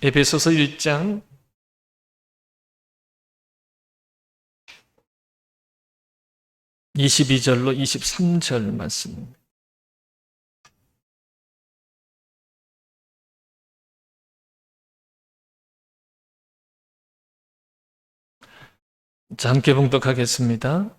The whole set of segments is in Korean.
에베소서 1장 22절로 23절 말씀입니다. 자, 함께 봉독하겠습니다.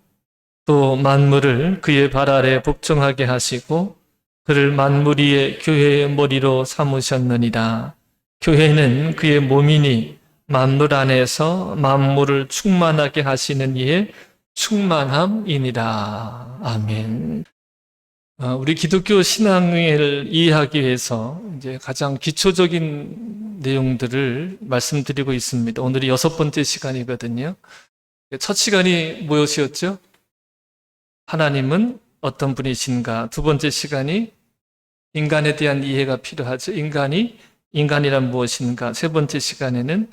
또 만물을 그의 발 아래 복종하게 하시고 그를 만물 위에 교회의 머리로 삼으셨느니라. 교회는 그의 몸이니 만물 안에서 만물을 충만하게 하시는 이의 충만함이니라. 아멘. 우리 기독교 신앙을 이해하기 위해서 이제 가장 기초적인 내용들을 말씀드리고 있습니다. 오늘이 6번째 시간이거든요. 첫 시간이 무엇이었죠? 하나님은 어떤 분이신가? 두 번째 시간이 인간에 대한 이해가 필요하죠. 인간이란 무엇인가? 세 번째 시간에는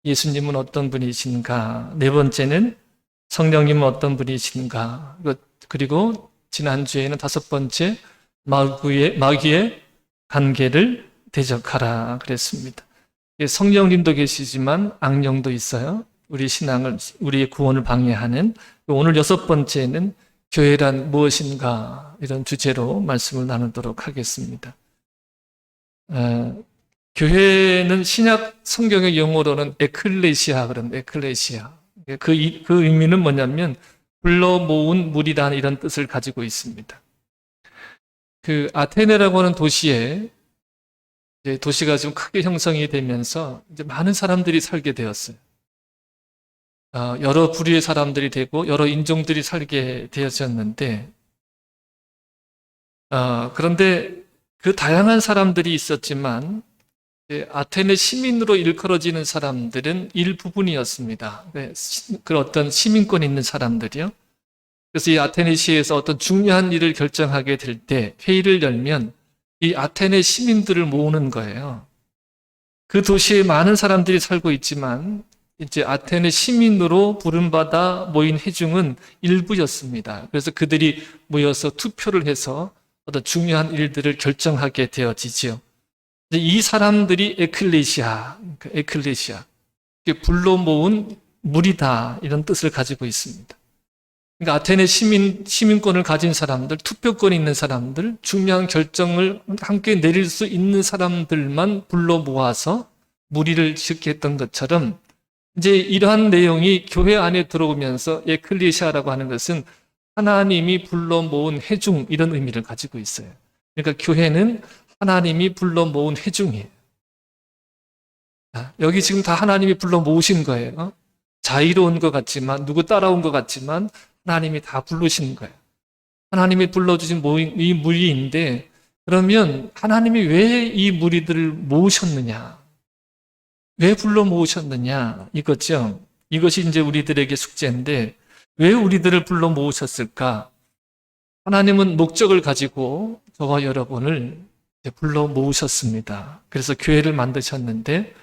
예수님은 어떤 분이신가? 네 번째는 성령님은 어떤 분이신가? 그리고 지난주에는 다섯 번째 마귀의 관계를 대적하라 그랬습니다. 성령님도 계시지만 악령도 있어요. 우리의 구원을 방해하는. 오늘 여섯 번째는 교회란 무엇인가? 이런 주제로 말씀을 나누도록 하겠습니다. 교회는 신약 성경의 용어로는 에클레시아 그런 에클레시아. 그 의미는 뭐냐면 불러 모은 무리라는 이런 뜻을 가지고 있습니다. 그 아테네라고 하는 도시에 이제 도시가 좀 크게 형성이 되면서 이제 많은 사람들이 살게 되었어요. 여러 부류의 사람들이 되고 여러 인종들이 살게 되었었는데 그런데 그 다양한 사람들이 있었지만 아테네 시민으로 일컬어지는 사람들은 일부분이었습니다. 그 어떤 시민권 있는 사람들이요. 그래서 이 아테네시에서 어떤 중요한 일을 결정하게 될 때 회의를 열면 이 아테네 시민들을 모으는 거예요. 그 도시에 많은 사람들이 살고 있지만 이제 아테네 시민으로 부름받아 모인 회중은 일부였습니다. 그래서 그들이 모여서 투표를 해서 어떤 중요한 일들을 결정하게 되어지죠. 이 사람들이 에클레시아, 불러 모은 무리다 이런 뜻을 가지고 있습니다. 그러니까 아테네 시민권을 가진 사람들, 투표권이 있는 사람들, 중요한 결정을 함께 내릴 수 있는 사람들만 불러 모아서 무리를 짓게 했던 것처럼 이제 이러한 내용이 교회 안에 들어오면서 에클레시아라고 하는 것은 하나님이 불러 모은 회중 이런 의미를 가지고 있어요. 그러니까 교회는 하나님이 불러 모은 회중이에요. 여기 지금 다 하나님이 불러 모으신 거예요. 자유로운 것 같지만 누구 따라온 것 같지만 하나님이 다 부르신 거예요. 하나님이 불러주신 이 무리인데 그러면 하나님이 왜 이 무리들을 모으셨느냐? 왜 불러 모으셨느냐? 이거죠. 이것이 이제 우리들에게 숙제인데 왜 우리들을 불러 모으셨을까? 하나님은 목적을 가지고 저와 여러분을 불러 모으셨습니다. 그래서 교회를 만드셨는데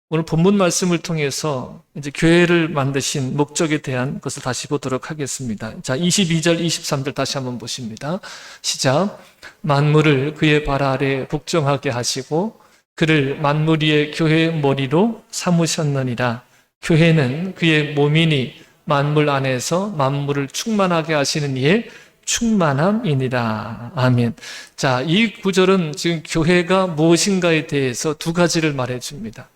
오늘 본문 말씀을 통해서 이제 교회를 만드신 목적에 대한 것을 다시 보도록 하겠습니다. 자, 22절, 23절 다시 한번 보십니다. 시작. 만물을 그의 발 아래 복종하게 하시고 그를 만물 위의 교회의 머리로 삼으셨느니라. 교회는 그의 몸이니 만물 안에서 만물을 충만하게 하시는 이의 충만함이니라. 아멘. 자, 이 구절은 지금 교회가 무엇인가에 대해서 두 가지를 말해줍니다.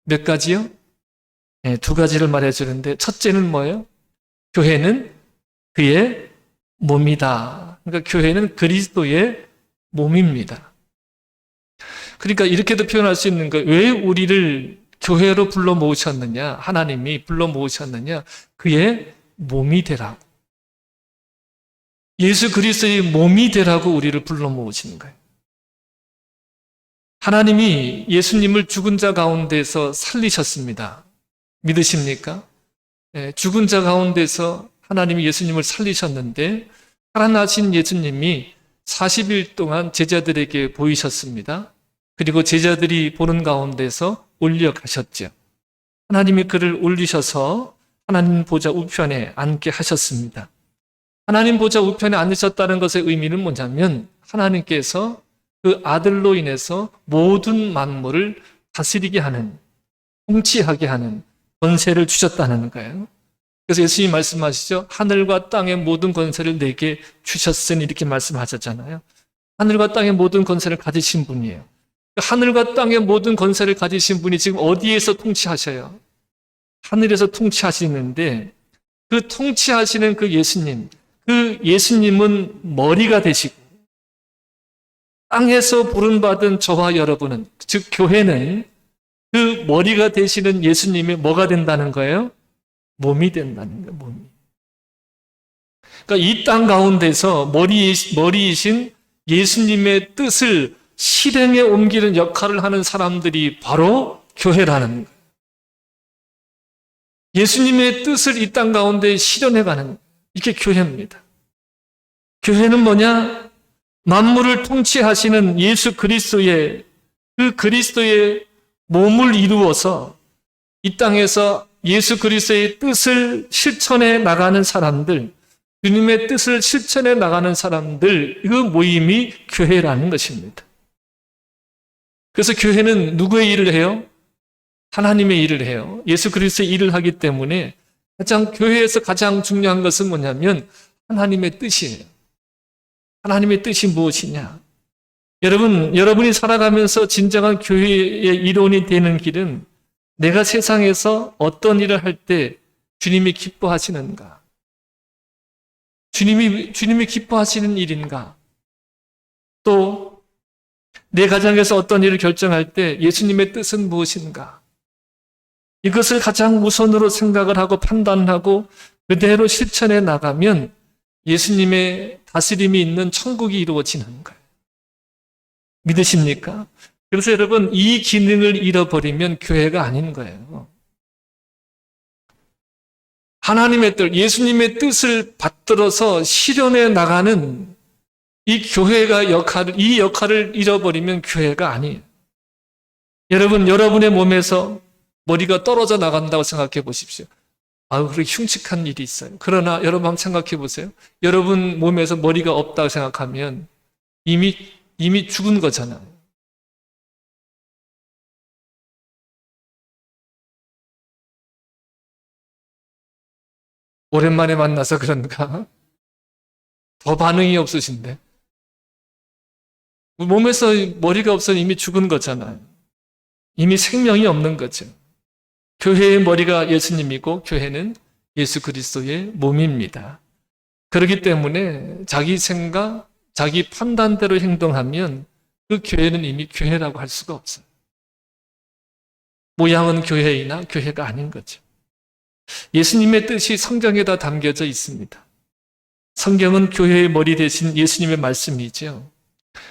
몇 가지요? 네, 두 가지를 말해주는데 첫째는 뭐예요? 교회는 그의 몸이다. 그러니까 교회는 그리스도의 몸입니다. 그러니까 이렇게도 표현할 수 있는 거예요. 왜 우리를 교회로 불러 모으셨느냐? 하나님이 불러 모으셨느냐? 그의 몸이 되라고. 예수 그리스도의 몸이 되라고 우리를 불러 모으시는 거예요. 하나님이 예수님을 죽은 자 가운데서 살리셨습니다. 믿으십니까? 죽은 자 가운데서 하나님이 예수님을 살리셨는데 살아나신 예수님이 40일 동안 제자들에게 보이셨습니다. 그리고 제자들이 보는 가운데서 올려가셨죠. 하나님이 그를 올리셔서 하나님 보좌 우편에 앉게 하셨습니다. 하나님 보좌 우편에 앉으셨다는 것의 의미는 뭐냐면 하나님께서 그 아들로 인해서 모든 만물을 다스리게 하는, 통치하게 하는 권세를 주셨다는 거예요. 그래서 예수님이 말씀하시죠. 하늘과 땅의 모든 권세를 내게 주셨으니 이렇게 말씀하셨잖아요. 하늘과 땅의 모든 권세를 가지신 분이에요. 하늘과 땅의 모든 권세를 가지신 분이 지금 어디에서 통치하셔요? 하늘에서 통치하시는데 그 통치하시는 그 예수님은 머리가 되시고 땅에서 부름받은 저와 여러분은, 즉 교회는 그 머리가 되시는 예수님이 뭐가 된다는 거예요? 몸이 된다는 거예요. 몸이. 그러니까 이 땅 가운데서 머리이신 예수님의 뜻을 실행에 옮기는 역할을 하는 사람들이 바로 교회라는 거예요. 예수님의 뜻을 이 땅 가운데 실현해가는, 이게 교회입니다. 교회는 뭐냐? 만물을 통치하시는 예수 그리스도의, 그 그리스도의 몸을 이루어서 이 땅에서 예수 그리스도의 뜻을 실천해 나가는 사람들, 주님의 뜻을 실천해 나가는 사람들, 그 모임이 교회라는 것입니다. 그래서 교회는 누구의 일을 해요? 하나님의 일을 해요. 예수 그리스도의 일을 하기 때문에 교회에서 가장 중요한 것은 뭐냐면 하나님의 뜻이에요. 하나님의 뜻이 무엇이냐? 여러분이 살아가면서 진정한 교회의 일원이 되는 길은 내가 세상에서 어떤 일을 할 때 주님이 기뻐하시는가? 주님이 기뻐하시는 일인가? 또 내 가정에서 어떤 일을 결정할 때 예수님의 뜻은 무엇인가? 이것을 가장 우선으로 생각을 하고 판단하고 그대로 실천해 나가면 예수님의 다스림이 있는 천국이 이루어지는 거예요. 믿으십니까? 그래서 여러분, 이 기능을 잃어버리면 교회가 아닌 거예요. 하나님의 뜻, 예수님의 뜻을 받들어서 실현해 나가는 이 이 역할을 잃어버리면 교회가 아니에요. 여러분의 몸에서 머리가 떨어져 나간다고 생각해 보십시오. 그렇게 흉측한 일이 있어요. 그러나 여러분 한번 생각해 보세요. 여러분 몸에서 머리가 없다고 생각하면 이미 죽은 거잖아요. 오랜만에 만나서 그런가? 더 반응이 없으신데. 몸에서 머리가 없어서 이미 죽은 거잖아요. 이미 생명이 없는 거죠. 교회의 머리가 예수님이고 교회는 예수 그리스도의 몸입니다. 그렇기 때문에 자기 생각, 자기 판단대로 행동하면 그 교회는 이미 교회라고 할 수가 없어요. 모양은 교회이나 교회가 아닌 거죠. 예수님의 뜻이 성경에 다 담겨져 있습니다. 성경은 교회의 머리 대신 예수님의 말씀이죠.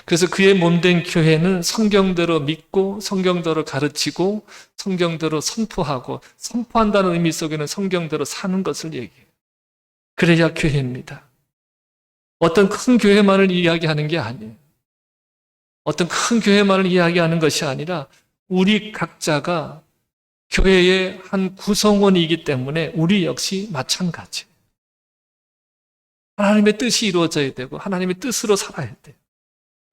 그래서 그의 몸된 교회는 성경대로 믿고 성경대로 가르치고 성경대로 선포하고, 선포한다는 의미 속에는 성경대로 사는 것을 얘기해요. 그래야 교회입니다. 어떤 큰 교회만을 이야기하는 게 아니에요. 어떤 큰 교회만을 이야기하는 것이 아니라 우리 각자가 교회의 한 구성원이기 때문에 우리 역시 마찬가지예요. 하나님의 뜻이 이루어져야 되고 하나님의 뜻으로 살아야 돼요.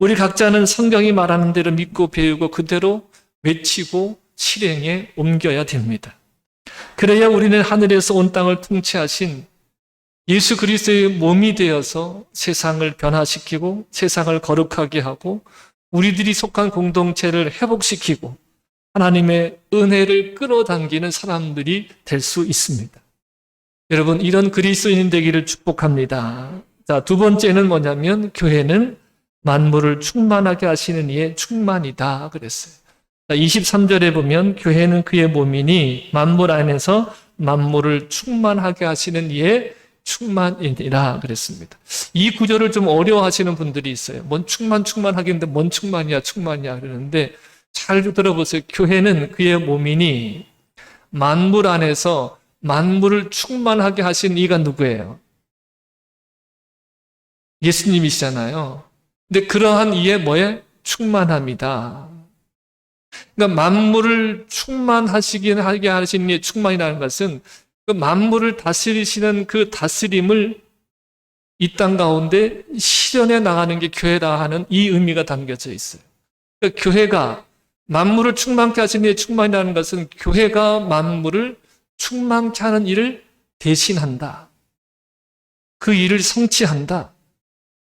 우리 각자는 성경이 말하는 대로 믿고 배우고 그대로 외치고 실행에 옮겨야 됩니다. 그래야 우리는 하늘에서 온 땅을 통치하신 예수 그리스도의 몸이 되어서 세상을 변화시키고 세상을 거룩하게 하고 우리들이 속한 공동체를 회복시키고 하나님의 은혜를 끌어당기는 사람들이 될 수 있습니다. 여러분, 이런 그리스도인 되기를 축복합니다. 자, 두 번째는 뭐냐면 교회는 만물을 충만하게 하시는 이의 충만이다 그랬어요. 23절에 보면 교회는 그의 몸이니 만물 안에서 만물을 충만하게 하시는 이의 충만이니라 그랬습니다. 이 구절을 좀 어려워하시는 분들이 있어요. 뭔 충만하겠는데 뭔 충만이야 그러는데 잘 들어보세요. 교회는 그의 몸이니 만물 안에서 만물을 충만하게 하신 이가 누구예요? 예수님이시잖아요. 근데 그러한 이의 충만함이다. 그러니까 만물을 충만하게 하신 이의 충만이라는 것은 그 만물을 다스리시는 그 다스림을 이 땅 가운데 실현해 나가는 게 교회다 하는 이 의미가 담겨져 있어요. 그러니까 교회가 만물을 충만케 하신 이의 충만이라는 것은 교회가 만물을 충만케 하는 일을 대신한다. 그 일을 성취한다.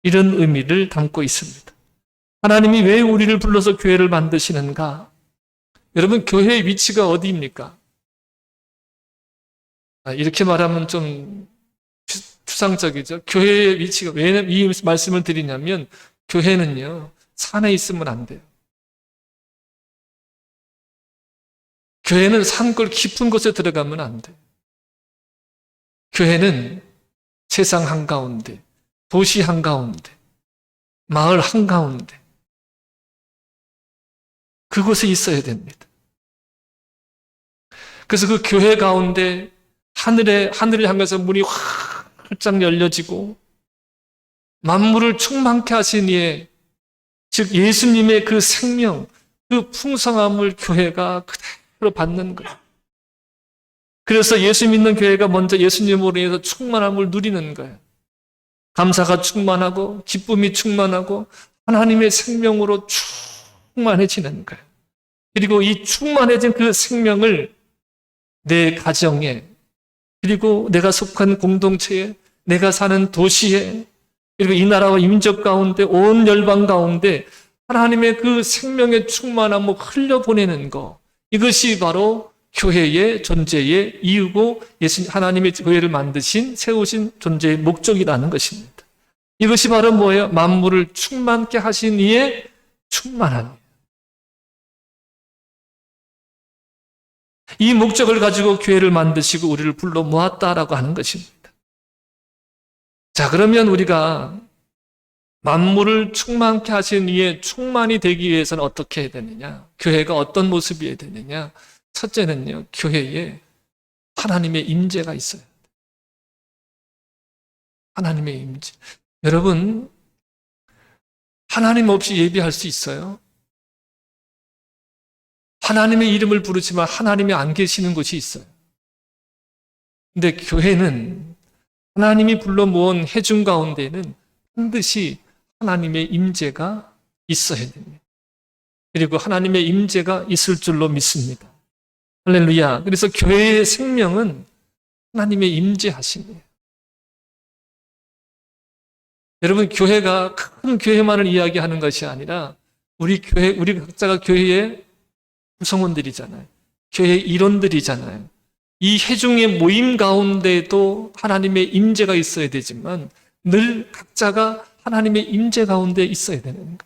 이런 의미를 담고 있습니다. 하나님이 왜 우리를 불러서 교회를 만드시는가? 여러분, 교회의 위치가 어디입니까? 이렇게 말하면 좀 추상적이죠. 교회의 위치가, 왜 이 말씀을 드리냐면, 교회는요, 산에 있으면 안 돼요. 교회는 산골 깊은 곳에 들어가면 안 돼요. 교회는 세상 한가운데, 도시 한가운데, 마을 한가운데, 그곳에 있어야 됩니다. 그래서 그 교회 가운데 하늘을 향해서 문이 활짝 열려지고 만물을 충만케 하신 이의, 즉 예수님의 그 생명, 그 풍성함을 교회가 그대로 받는 거예요. 그래서 예수 믿는 교회가 먼저 예수님으로 인해서 충만함을 누리는 거예요. 감사가 충만하고 기쁨이 충만하고 하나님의 생명으로 충만해지는 거예요. 그리고 이 충만해진 그 생명을 내 가정에, 그리고 내가 속한 공동체에, 내가 사는 도시에, 그리고 이 나라와 민족 가운데, 온 열방 가운데 하나님의 그 생명의 충만함을 흘려보내는 것, 이것이 바로 교회의 존재의 이유고 하나님의 교회를 만드신, 세우신 존재의 목적이라는 것입니다. 이것이 바로 뭐예요? 만물을 충만케 하신 이의 충만함. 이 목적을 가지고 교회를 만드시고 우리를 불러 모았다라고 하는 것입니다. 자, 그러면 우리가 만물을 충만케 하신 이의 충만이 되기 위해서는 어떻게 해야 되느냐? 교회가 어떤 모습이어야 되느냐? 첫째는요, 교회에 하나님의 임재가 있어요. 하나님의 임재. 여러분, 하나님 없이 예배할 수 있어요? 하나님의 이름을 부르지만 하나님이 안 계시는 곳이 있어요. 근데 교회는 하나님이 불러 모은 회중 가운데는 반드시 하나님의 임재가 있어야 됩니다. 그리고 하나님의 임재가 있을 줄로 믿습니다. 할렐루야. 그래서 교회의 생명은 하나님의 임재하심이에요. 여러분, 교회가 큰 교회만을 이야기하는 것이 아니라 우리 각자가 교회의 구성원들이잖아요. 교회의 일원들이잖아요. 이 회중의 모임 가운데도 하나님의 임재가 있어야 되지만 늘 각자가 하나님의 임재 가운데 있어야 되는 거예요.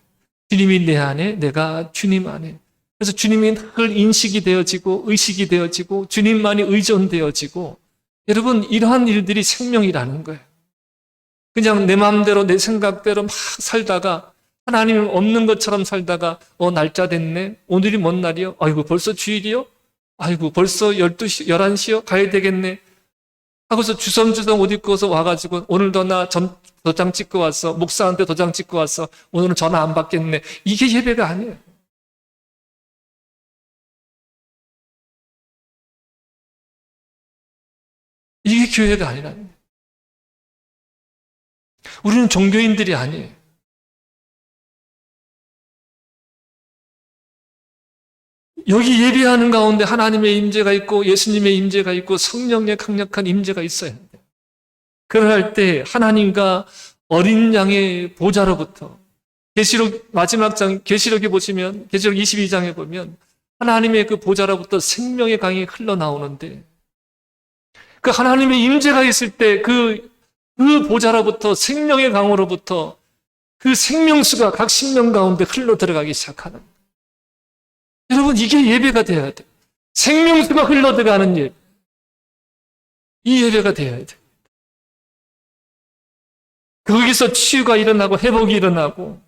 주님이 내 안에, 내가 주님 안에. 그래서 주님이 늘 인식이 되어지고 의식이 되어지고 주님만이 의존되어지고, 여러분, 이러한 일들이 생명이라는 거예요. 그냥 내 마음대로 내 생각대로 막 살다가 하나님 없는 것처럼 살다가 날짜 됐네. 오늘이 뭔 날이요? 아이고 벌써 주일이요? 아이고 벌써 12시, 11시요? 가야 되겠네. 하고서 주섬주섬 옷 입고서 와가지고 오늘도 나 도장 찍고 왔어. 목사한테 도장 찍고 왔어. 오늘은 전화 안 받겠네. 이게 예배가 아니에요. 이게 교회가 아니라는 거예요. 우리는 종교인들이 아니에요. 여기 예배하는 가운데 하나님의 임재가 있고 예수님의 임재가 있고 성령의 강력한 임재가 있어야 돼요. 그럴 때 하나님과 어린 양의 보좌로부터, 계시록 마지막 장 계시록에 보시면, 계시록 22장에 보면 하나님의 그 보좌로부터 생명의 강이 흘러나오는데, 그 하나님의 임재가 있을 때 그 보좌로부터, 생명의 강으로부터 그 생명수가 각 심령 가운데 흘러 들어가기 시작하는 거예요. 여러분, 이게 예배가 되어야 돼요. 생명수가 흘러 들어가는 예배. 이 예배가 되어야 돼요. 거기서 치유가 일어나고 회복이 일어나고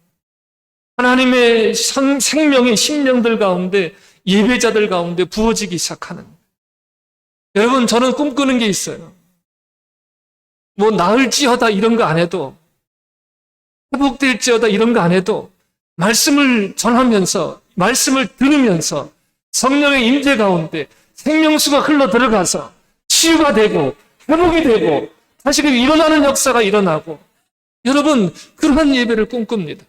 하나님의 생명의 심령들 가운데, 예배자들 가운데 부어지기 시작하는 거예요. 여러분, 저는 꿈꾸는 게 있어요. 뭐 나을지어다 이런 거 안 해도, 회복될지어다 이런 거 안 해도 말씀을 전하면서, 말씀을 들으면서 성령의 임재 가운데 생명수가 흘러 들어가서 치유가 되고 회복이 되고 다시 일어나는 역사가 일어나고, 여러분, 그러한 예배를 꿈꿉니다.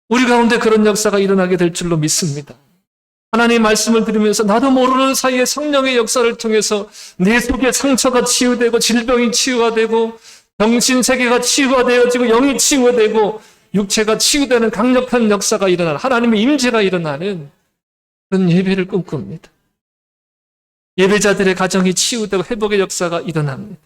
우리 가운데 그런 역사가 일어나게 될 줄로 믿습니다. 하나님의 말씀을 들으면서 나도 모르는 사이에 성령의 역사를 통해서 내 속에 상처가 치유되고 질병이 치유가 되고 정신세계가 치유가 되어지고 영이 치유가 되고 육체가 치유되는 강력한 역사가 일어나는 하나님의 임재가 일어나는 그런 예배를 꿈꿉니다. 예배자들의 가정이 치유되고 회복의 역사가 일어납니다.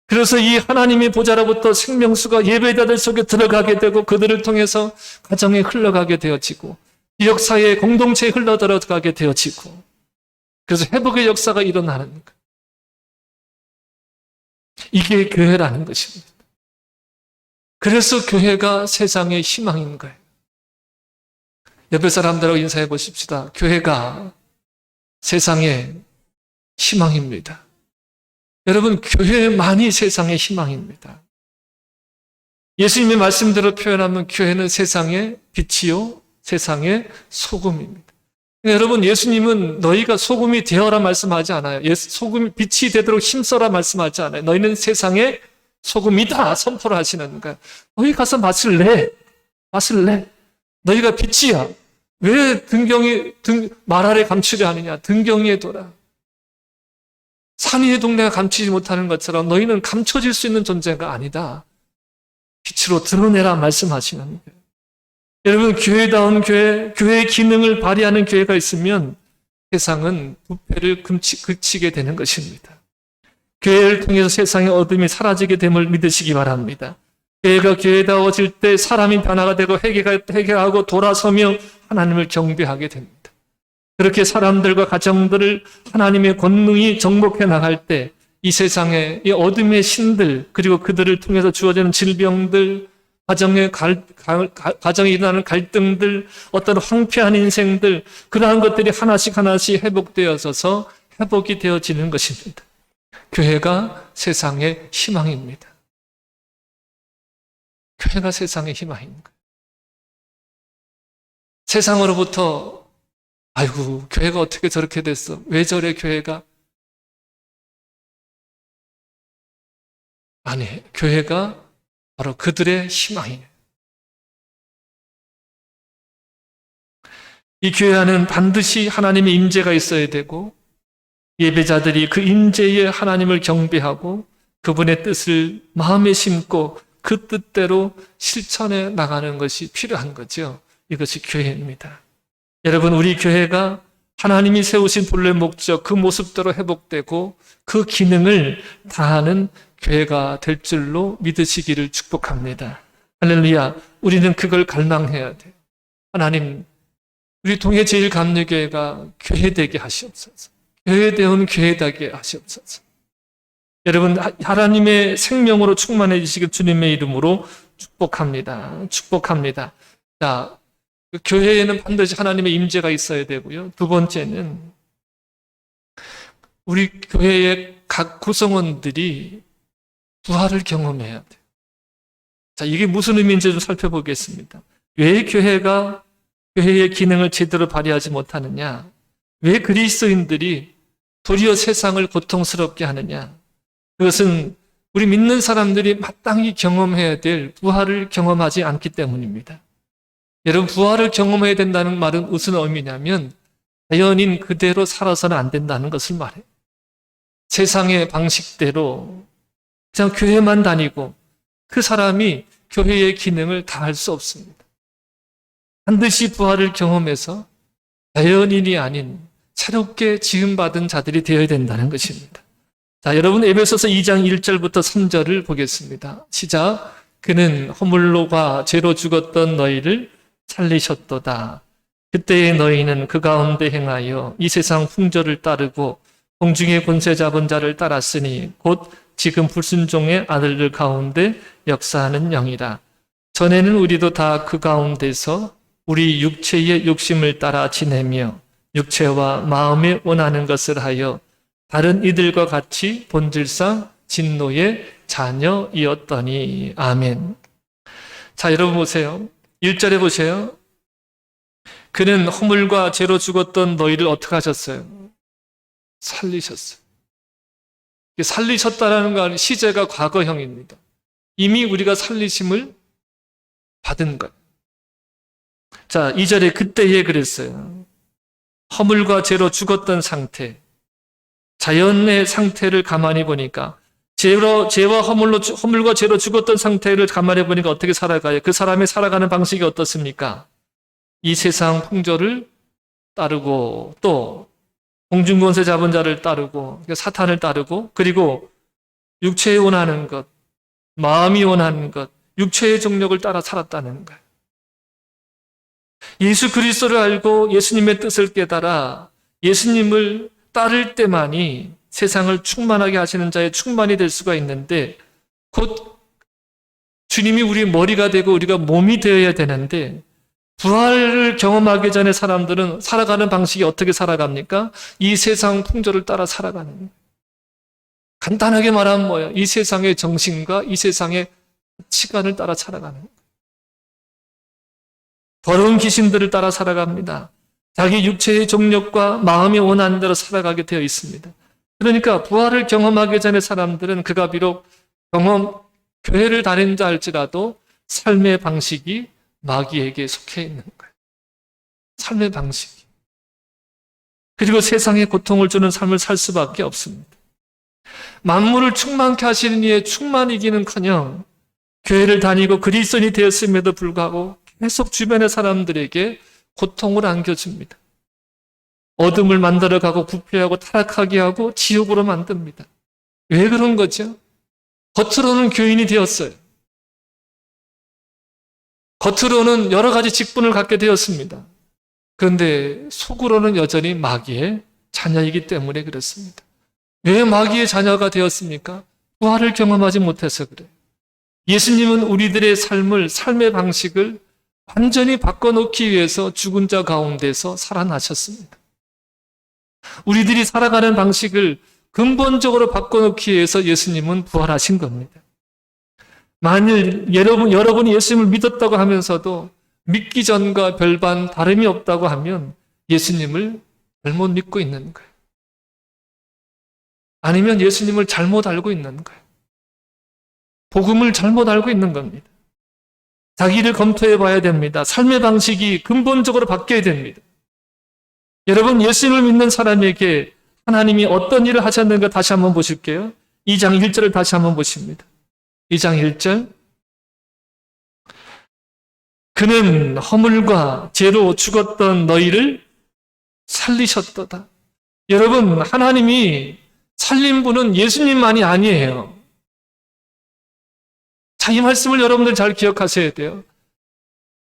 그래서 이 하나님의 보좌로부터 생명수가 예배자들 속에 들어가게 되고 그들을 통해서 가정에 흘러가게 되어지고 지역사회의 공동체에 흘러들어가게 되어지고 그래서 회복의 역사가 일어나는 거예요. 이게 교회라는 것입니다. 그래서 교회가 세상의 희망인 거예요. 옆에 사람들하고 인사해 보십시다. 교회가 세상의 희망입니다. 여러분, 교회만이 세상의 희망입니다. 예수님의 말씀대로 표현하면 교회는 세상의 빛이요, 세상의 소금입니다. 여러분, 예수님은 너희가 소금이 되어라 말씀하지 않아요. 소금이 빛이 되도록 힘써라 말씀하지 않아요. 너희는 세상의 소금이다 선포를 하시는 거예요. 너희 가서 맛을 내. 너희가 빛이야. 왜 말 아래 감추려 하느냐. 등경이에 둬라. 산 위의 동네가 감추지 못하는 것처럼 너희는 감춰질 수 있는 존재가 아니다. 빛으로 드러내라 말씀하시는 거예요. 여러분, 교회다운 교회, 교회의 기능을 발휘하는 교회가 있으면 세상은 부패를 그치게 되는 것입니다. 교회를 통해서 세상의 어둠이 사라지게 됨을 믿으시기 바랍니다. 교회가 교회다워질 때 사람이 변화가 되고 회개하고 돌아서며 하나님을 경배하게 됩니다. 그렇게 사람들과 가정들을 하나님의 권능이 정복해 나갈 때 이 세상의 이 어둠의 신들 그리고 그들을 통해서 주어지는 질병들, 가정에 일어나는 갈등들, 어떤 황폐한 인생들 그러한 것들이 하나씩 회복되어져서 회복이 되어지는 것입니다. 교회가 세상의 희망입니다. 교회가 세상의 희망인 거예요. 세상으로부터 아이고 교회가 어떻게 저렇게 됐어? 왜 저래 교회가? 아니, 교회가 바로 그들의 희망이에요. 이 교회 안에는 반드시 하나님의 임재가 있어야 되고 예배자들이 그 임재에 하나님을 경배하고 그분의 뜻을 마음에 심고 그 뜻대로 실천해 나가는 것이 필요한 거죠. 이것이 교회입니다. 여러분, 우리 교회가 하나님이 세우신 본래 목적 그 모습대로 회복되고 그 기능을 다하는 교회가 될 줄로 믿으시기를 축복합니다. 할렐루야. 우리는 그걸 갈망해야 돼요. 하나님, 우리 동해제일감리교회가 교회되게 하시옵소서. 교회되온 교회되게 하시옵소서. 여러분, 하나님의 생명으로 충만해 주시길 주님의 이름으로 축복합니다. 축복합니다. 자, 교회에는 반드시 하나님의 임재가 있어야 되고요. 두 번째는 우리 교회의 각 구성원들이 부활을 경험해야 돼요. 자, 이게 무슨 의미인지 좀 살펴보겠습니다. 왜 교회가 교회의 기능을 제대로 발휘하지 못하느냐? 왜 그리스도인들이 도리어 세상을 고통스럽게 하느냐? 그것은 우리 믿는 사람들이 마땅히 경험해야 될 부활을 경험하지 않기 때문입니다. 여러분, 부활을 경험해야 된다는 말은 무슨 의미냐면 자연인 그대로 살아서는 안 된다는 것을 말해요. 세상의 방식대로 그냥 교회만 다니고 그 사람이 교회의 기능을 다할 수 없습니다. 반드시 부활을 경험해서 자연인이 아닌 새롭게 지음받은 자들이 되어야 된다는 것입니다. 자, 여러분, 에베소서 2장 1절부터 3절을 보겠습니다. 시작. 그는 허물로가 죄로 죽었던 너희를 살리셨도다. 그때의 너희는 그 가운데 행하여 이 세상 풍조를 따르고 공중의 권세 잡은 자를 따랐으니 곧 지금 불순종의 아들들 가운데 역사하는 영이라. 전에는 우리도 다 그 가운데서 우리 육체의 욕심을 따라 지내며 육체와 마음에 원하는 것을 하여 다른 이들과 같이 본질상 진노의 자녀이었더니. 아멘. 자, 여러분 보세요. 1절에 보세요. 그는 허물과 죄로 죽었던 너희를 어떻게 하셨어요? 살리셨어요. 살리셨다라는 건 시제가 과거형입니다. 이미 우리가 살리심을 받은 것. 자, 2절에 그때에 그랬어요. 허물과 죄로 죽었던 상태, 자연의 상태를 가만히 보니까 죄와 허물과 죄로 죽었던 상태를 가만히 보니까 어떻게 살아가요? 그 사람이 살아가는 방식이 어떻습니까? 이 세상 풍조를 따르고 또 공중권세 잡은 자를 따르고 사탄을 따르고 그리고 육체에 원하는 것, 마음이 원하는 것, 육체의 정욕을 따라 살았다는 거예요. 예수 그리스도를 알고 예수님의 뜻을 깨달아 예수님을 따를 때만이 세상을 충만하게 하시는 자의 충만이 될 수가 있는데 곧 주님이 우리 머리가 되고 우리가 몸이 되어야 되는데 부활을 경험하기 전에 사람들은 살아가는 방식이 어떻게 살아갑니까? 이 세상 풍조를 따라 살아가는 거예요. 간단하게 말하면 뭐예요? 이 세상의 정신과 이 세상의 시간을 따라 살아가는 거예요. 더러운 귀신들을 따라 살아갑니다. 자기 육체의 정욕과 마음이 원하는 대로 살아가게 되어 있습니다. 그러니까 부활을 경험하기 전에 사람들은 그가 비록 교회를 다닌다 할지라도 삶의 방식이 마귀에게 속해 있는 거예요. 삶의 방식이. 그리고 세상에 고통을 주는 삶을 살 수밖에 없습니다. 만물을 충만케 하시는 이의 충만이기는커녕 교회를 다니고 그리스도인이 되었음에도 불구하고 계속 주변의 사람들에게 고통을 안겨줍니다. 어둠을 만들어가고 부패하고 타락하게 하고 지옥으로 만듭니다. 왜 그런 거죠? 겉으로는 교인이 되었어요. 겉으로는 여러 가지 직분을 갖게 되었습니다. 그런데 속으로는 여전히 마귀의 자녀이기 때문에 그렇습니다. 왜 마귀의 자녀가 되었습니까? 부활을 경험하지 못해서 그래요. 예수님은 우리들의 삶의 방식을 완전히 바꿔놓기 위해서 죽은 자 가운데서 살아나셨습니다. 우리들이 살아가는 방식을 근본적으로 바꿔놓기 위해서 예수님은 부활하신 겁니다. 만일 여러분이 예수님을 믿었다고 하면서도 믿기 전과 별반 다름이 없다고 하면 예수님을 잘못 믿고 있는 거예요. 아니면 예수님을 잘못 알고 있는 거예요. 복음을 잘못 알고 있는 겁니다. 자기를 검토해 봐야 됩니다. 삶의 방식이 근본적으로 바뀌어야 됩니다. 여러분, 예수님을 믿는 사람에게 하나님이 어떤 일을 하셨는가 다시 한번 보실게요. 2장 1절을 다시 한번 보십니다. 2장 1절. 그는 허물과 죄로 죽었던 너희를 살리셨도다. 여러분, 하나님이 살린 분은 예수님만이 아니에요. 자, 이 말씀을 여러분들 잘 기억하셔야 돼요.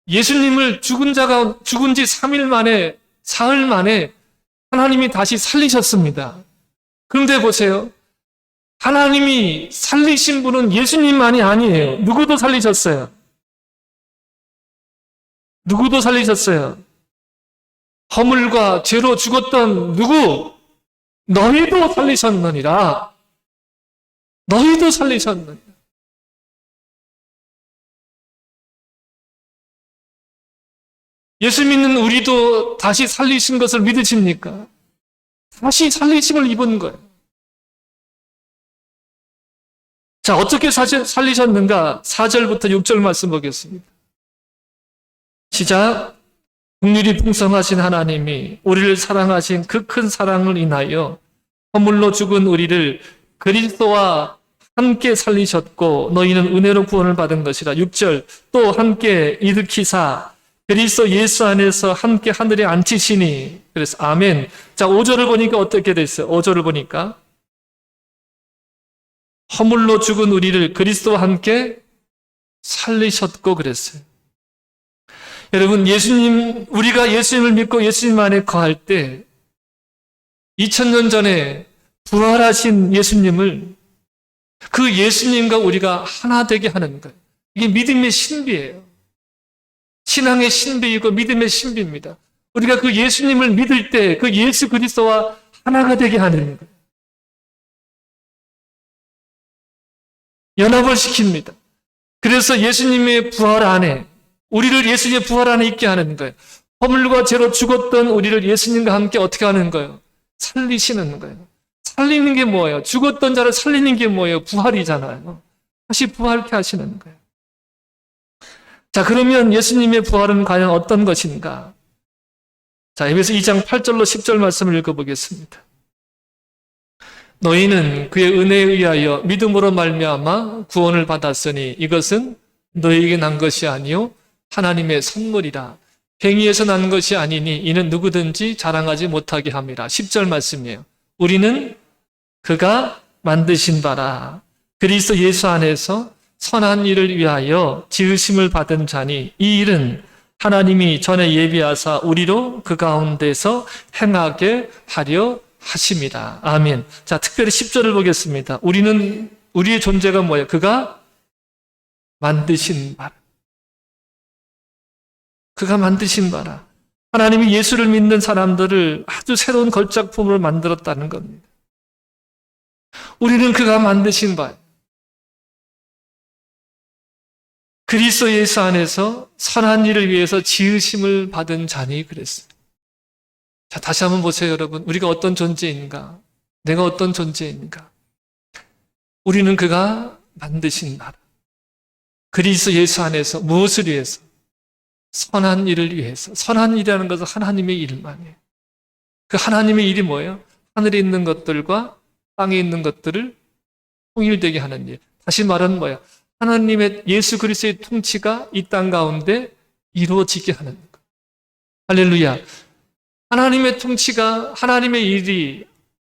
예수님을 죽은 지 3일 만에, 사흘 만에 하나님이 다시 살리셨습니다. 그런데 보세요. 하나님이 살리신 분은 예수님만이 아니에요. 누구도 살리셨어요. 누구도 살리셨어요. 허물과 죄로 죽었던 누구? 너희도 살리셨느니라. 너희도 살리셨느니라. 예수 믿는 우리도 다시 살리신 것을 믿으십니까? 다시 살리심을 입은 거예요. 자, 어떻게 살리셨는가? 4절부터 6절 말씀 보겠습니다. 시작. 긍휼이 풍성하신 하나님이 우리를 사랑하신 그 큰 사랑을 인하여 허물로 죽은 우리를 그리스도와 함께 살리셨고 너희는 은혜로 구원을 받은 것이라. 6절. 또 함께 일으키사 그리스도 예수 안에서 함께 하늘에 앉히시니. 그래서 아멘. 자, 5절을 보니까 어떻게 됐어요? 5절을 보니까 허물로 죽은 우리를 그리스도와 함께 살리셨고 그랬어요. 여러분, 우리가 예수님을 믿고 예수님 안에 거할 때 2000년 전에 부활하신 예수님을 그 예수님과 우리가 하나 되게 하는 거예요. 이게 믿음의 신비예요. 신앙의 신비이고 믿음의 신비입니다. 우리가 그 예수님을 믿을 때 그 예수 그리스도와 하나가 되게 하는 거예요. 연합을 시킵니다. 그래서 예수님의 부활 안에 우리를 예수님의 부활 안에 있게 하는 거예요. 허물과 죄로 죽었던 우리를 예수님과 함께 어떻게 하는 거예요? 살리시는 거예요. 살리는 게 뭐예요? 죽었던 자를 살리는 게 뭐예요? 부활이잖아요. 다시 부활케 하시는 거예요. 자, 그러면 예수님의 부활은 과연 어떤 것인가? 자, 에베소 2장 8절로 10절 말씀을 읽어보겠습니다. 너희는 그의 은혜에 의하여 믿음으로 말미암아 구원을 받았으니 이것은 너희에게 난 것이 아니요 하나님의 선물이라. 행위에서 난 것이 아니니 이는 누구든지 자랑하지 못하게 함이라. 10절 말씀이에요. 우리는 그가 만드신 바라. 그리스도 예수 안에서 선한 일을 위하여 지으심을 받은 자니 이 일은 하나님이 전에 예비하사 우리로 그 가운데서 행하게 하려 하십니다. 아멘. 자, 특별히 10절을 보겠습니다. 우리의 존재가 뭐예요? 그가 만드신 바라. 그가 만드신 바라. 하나님이 예수를 믿는 사람들을 아주 새로운 걸작품으로 만들었다는 겁니다. 우리는 그가 만드신 바예요. 그리스도 예수 안에서 선한 일을 위해서 지으심을 받은 자니 그랬어요. 자, 다시 한번 보세요, 여러분. 우리가 어떤 존재인가? 내가 어떤 존재인가? 우리는 그가 만드신 나라. 그리스도 예수 안에서 무엇을 위해서? 선한 일을 위해서. 선한 일이라는 것은 하나님의 일만이에요. 그 하나님의 일이 뭐예요? 하늘에 있는 것들과 땅에 있는 것들을 통일되게 하는 일. 다시 말하면 뭐예요? 하나님의 예수 그리스도의 통치가 이 땅 가운데 이루어지게 하는 것. 할렐루야. 하나님의 통치가, 하나님의 일이,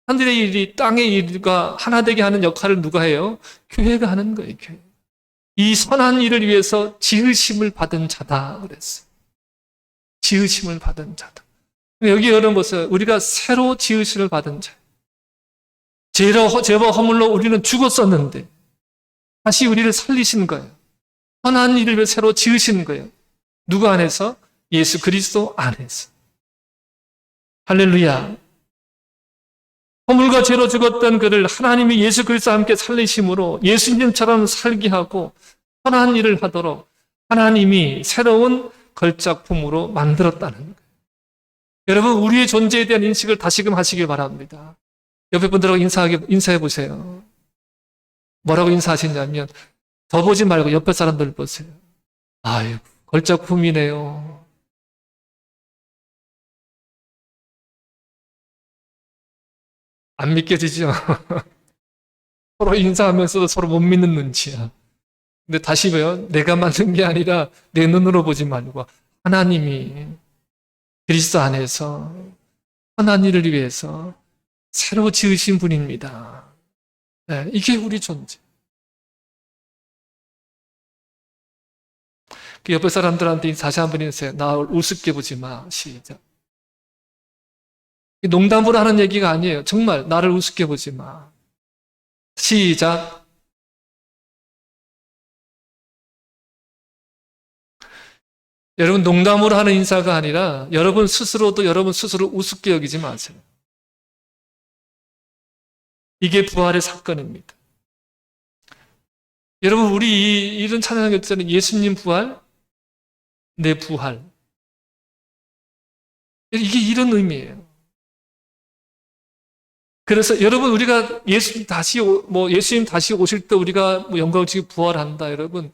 하늘의 일이 땅의 일과 하나 되게 하는 역할을 누가 해요? 교회가 하는 거예요, 교회. 이 선한 일을 위해서 지으심을 받은 자다 그랬어요. 지으심을 받은 자다. 여기 여러분 보세요. 우리가 새로 지으심을 받은 자. 죄와 허물로 우리는 죽었었는데 다시 우리를 살리신 거예요. 선한 일을 위해 새로 지으신 거예요. 누구 안에서? 예수 그리스도 안에서. 할렐루야. 허물과 죄로 죽었던 그를 하나님이 예수 그리스도와 함께 살리심으로 예수님처럼 살게 하고 선한 일을 하도록 하나님이 새로운 걸작품으로 만들었다는 거예요. 여러분, 우리의 존재에 대한 인식을 다시금 하시길 바랍니다. 옆에 분들하고 인사해 보세요. 뭐라고 인사하시냐면 저 보지 말고 옆에 사람들 보세요. 아유, 걸작품이네요. 안 믿겨지죠? 서로 인사하면서도 서로 못 믿는 눈치야. 근데 다시 봐요. 내가 만든 게 아니라 내 눈으로 보지 말고 하나님이 그리스도 안에서 선한 일을 위해서 새로 지으신 분입니다. 네, 이게 우리 존재. 그 옆에 사람들한테 다시 한번 인사해. 나 우습게 보지 마. 시작. 농담으로 하는 얘기가 아니에요. 정말 나를 우습게 보지 마. 시작. 여러분, 농담으로 하는 인사가 아니라 여러분 스스로도 여러분 스스로 우습게 여기지 마세요. 이게 부활의 사건입니다. 여러분, 우리 이런 찬양할 때는 예수님 부활, 내 부활. 이게 이런 의미예요. 그래서 여러분, 우리가 예수님 다시 오실 때 우리가 영광을 지고 부활한다, 여러분.